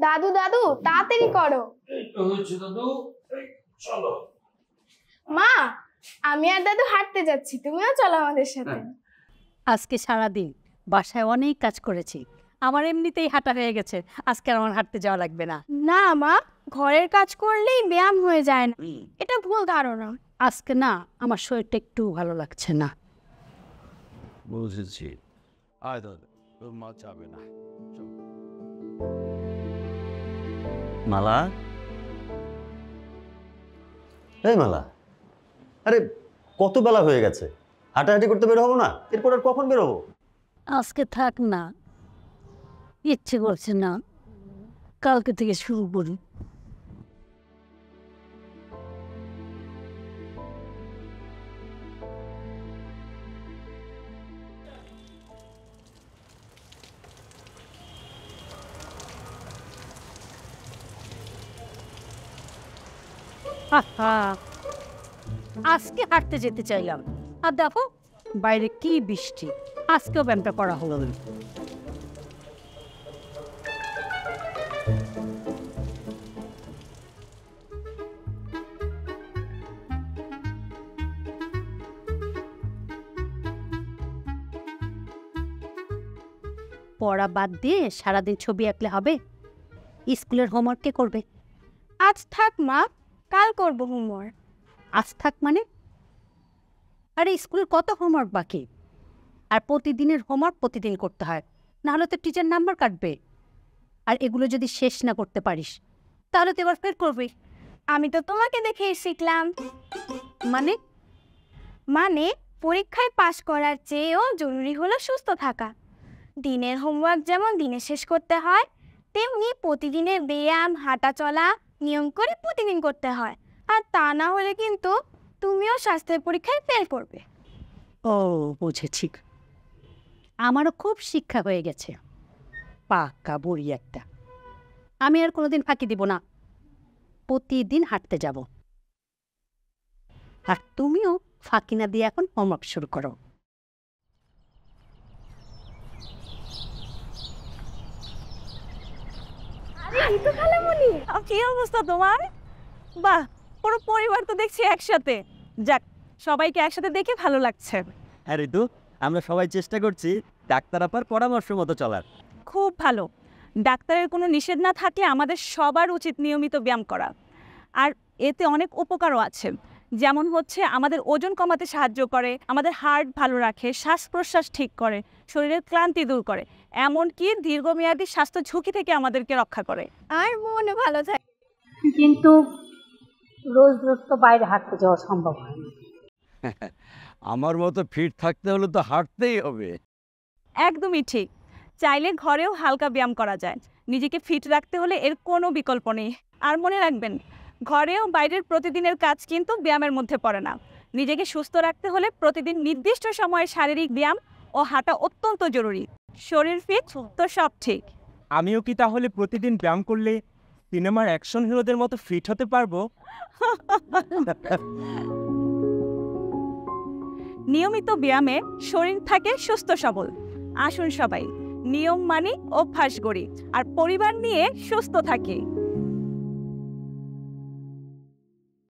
দাদু দাদু তাড়াতাড়ি করো। দাদু চলো। মা আমি আর দাদু হাঁটতে যাচ্ছি, তুমিও চলো আমাদের সাথে। আজকে সারাদিন বাসায় অনেক কাজ করেছি, আমার এমনিতেই হাঁটা হয়ে গেছে, আজকে আর আমার হাঁটতে যাওয়া লাগবে না। না মা, ঘরের কাজ করলেই ব্যায়াম হয়ে যায় না, এটা ভুল ধারণা। আজকে না আমার শরীরটা একটু ভালো লাগছে না। বুঝেছি, আয় দাদু, তোর মা যাবে না। মালা, এই মালা, আরে কত বেলা হয়ে গেছে, হাঁটাহাঁটি করতে বের হবো না? এরপর আর কখন বের হবো? আজকে থাক না, ইচ্ছে করছে না, কালকে থেকে শুরু করি। আজকে হাঁটতে যেতে চাইলাম, আর দেখো বাইরে কি বৃষ্টি, আজকেও ব্যায়ামটা করা হলো না। পড়া বাদ দিয়ে সারাদিন ছবি আঁকলে হবে? স্কুলের হোমওয়ার্ক কে করবে? আজ থাক মা, কাল করব হোমওয়ার্ক। আজ থাক মানে? আরে স্কুলের কত হোমওয়ার্ক বাকি, আর প্রতিদিনের হোমওয়ার্ক প্রতিদিন করতে হয়, নাহলে তো টিচার নাম্বার কাটবে। আর এগুলো যদি শেষ না করতে পারিস তাহলে তো এবার ফের করবি। আমি তো তোমাকে দেখেই শিখলাম। মানে? মানে পরীক্ষায় পাশ করার চেয়েও জরুরি হলো সুস্থ থাকা। দিনের হোমওয়ার্ক যেমন দিনে শেষ করতে হয়, তেমনি প্রতিদিনের ব্যায়াম হাঁটা চলা নিয়ম করে প্রতিদিন করতে হয়। আর তা না হলে কিন্তু তুমিও স্বাস্থ্যের পরীক্ষায় ফেল করবে। ও বুঝেছি, আমারও খুব শিক্ষা হয়ে গেছে, পাক্কা বুড়ি একটা। আমি আর কোনোদিন ফাঁকি দিব না, প্রতিদিন হাঁটতে যাব। আর তুমিও ফাঁকি না দিয়ে এখন হোমওয়ার্ক শুরু করো। কি অবস্থা তোমার? বাহ, পুরো পরিবার তো দেখছি একসাথে। যাক, সবাইকে একসাথে দেখে ভালো লাগছে। হ্যাঁ ঋতু, আমরা সবাই চেষ্টা করছি ডাক্তার আপার পরামর্শ মতো চলার। খুব ভালো। ডাক্তারের কোনো নিষেধ না থাকলে আমাদের সবার উচিত নিয়মিত ব্যায়াম করা। আর এতে অনেক উপকারও আছে, যেমন হচ্ছে আমাদের ওজন কমাতে সাহায্য করে, আমাদের হার্ট ভালো রাখে, শ্বাস প্রশ্বাস ঠিক করে, শরীরের ক্লান্তি দূর করে, এমনকি দীর্ঘমেয়াদী স্বাস্থ্য ঝুঁকি থেকে আমাদেরকে রক্ষা করে। আর মনও ভালো থাকে। কিন্তু রোজ রোজ তো বাইরে হাঁটতে যাওয়া সম্ভব হয় না। আমার মতো ফিট থাকতে হলে তো হাঁটতেই হবে। একদমই ঠিক, চাইলে ঘরেও হালকা ব্যায়াম করা যায়। নিজেকে ফিট রাখতে হলে এর কোনো বিকল্প নেই। আর মনে রাখবেন, ঘরেও বাইরের প্রতিদিনের কাজ কিন্তু ব্যায়ামের মধ্যে পড়ে না। নিজেকে সুস্থ রাখতে হলে প্রতিদিন নির্দিষ্ট সময়ে শারীরিক ব্যায়াম ও হাঁটা অত্যন্ত জরুরি। শরীর ফিট তো সব ঠিক। আমিও কি তাহলে প্রতিদিন ব্যায়াম করলে সিনেমার অ্যাকশন হিরোদের মতো ফিট হতে পারবো? নিয়মিত ব্যায়ামে শরীর থাকে সুস্থ সবল। আসুন সবাই নিয়ম মানি, অভ্যাস গড়ি, আর পরিবার নিয়ে সুস্থ থাকি।